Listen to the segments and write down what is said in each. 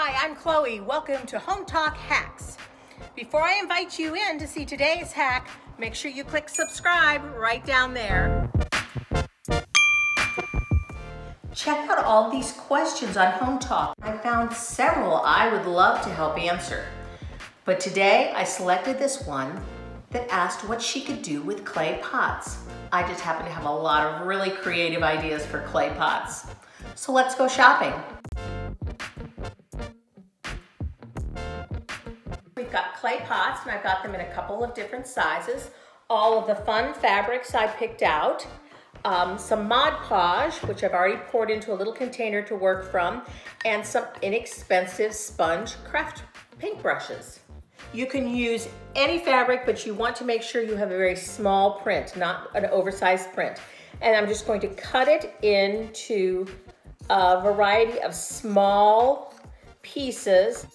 Hi, I'm Chloe. Welcome to Hometalk Hacks. Before I invite you in to see today's hack, make sure you click subscribe right down there. Check out all these questions on Hometalk. I found several I would love to help answer. But today I selected this one that asked what she could do with clay pots. I just happen to have a lot of really creative ideas for clay pots. So let's go shopping. We've got clay pots, and I've got them in a couple of different sizes. All of the fun fabrics I picked out. Some Mod Podge, which I've already poured into a little container to work from, and some inexpensive sponge craft paintbrushes. You can use any fabric, but you want to make sure you have a very small print, not an oversized print. And I'm just going to cut it into a variety of small pieces.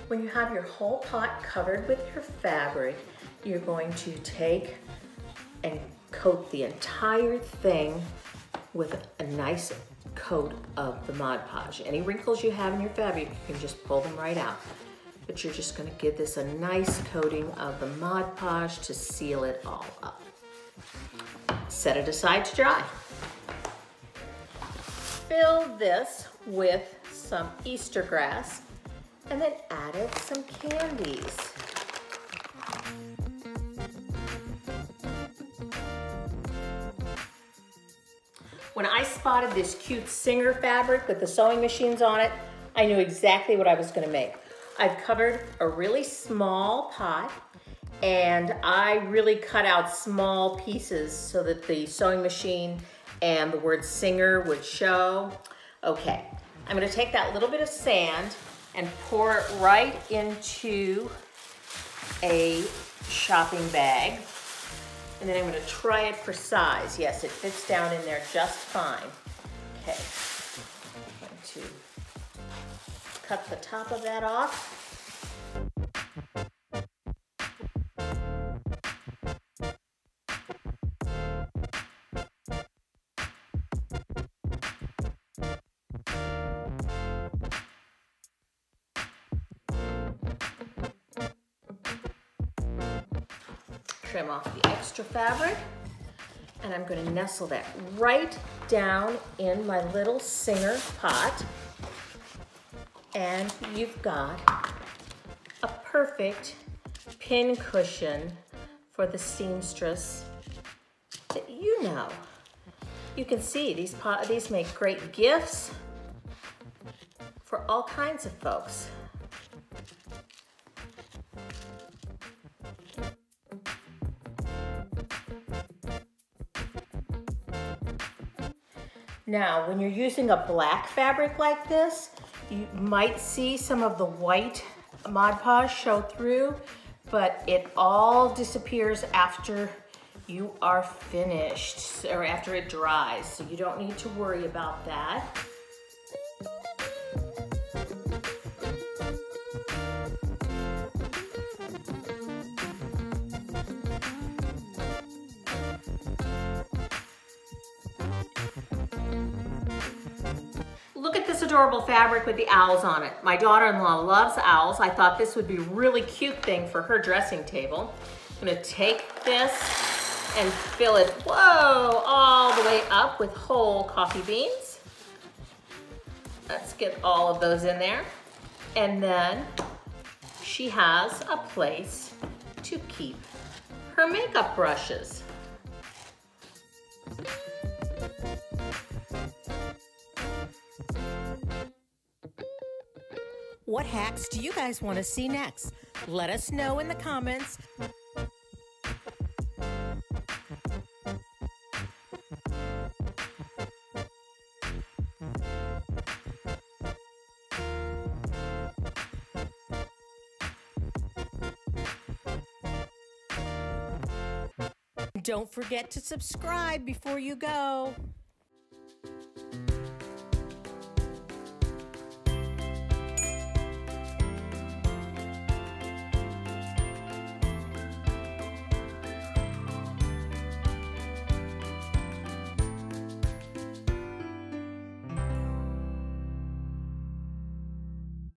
When you have your whole pot covered with your fabric, you're going to take and coat the entire thing with a nice coat of the Mod Podge. Any wrinkles you have in your fabric, you can just pull them right out. But you're just going to give this a nice coating of the Mod Podge to seal it all up. Set it aside to dry. Fill this with some Easter grass and then added some candies. When I spotted this cute Singer fabric with the sewing machines on it, I knew exactly what I was gonna make. I've covered a really small pot, and I really cut out small pieces so that the sewing machine and the word Singer would show. Okay, I'm gonna take that little bit of sand and pour it right into a shopping bag. And then I'm gonna try it for size. Yes, it fits down in there just fine. Okay, I'm going to cut the top of that off. Trim off the extra fabric, and I'm going to nestle that right down in my little Singer pot, and you've got a perfect pin cushion for the seamstress that you know. You can see these make great gifts for all kinds of folks. Now, when you're using a black fabric like this, you might see some of the white Mod Podge show through, but it all disappears after you are finished, or after it dries, so you don't need to worry about that. Look at this adorable fabric with the owls on it. My daughter-in-law loves owls. I thought this would be a really cute thing for her dressing table. I'm gonna take this and fill it, whoa, all the way up with whole coffee beans. Let's get all of those in there. And then she has a place to keep her makeup brushes. What hacks do you guys want to see next? Let us know in the comments. Don't forget to subscribe before you go.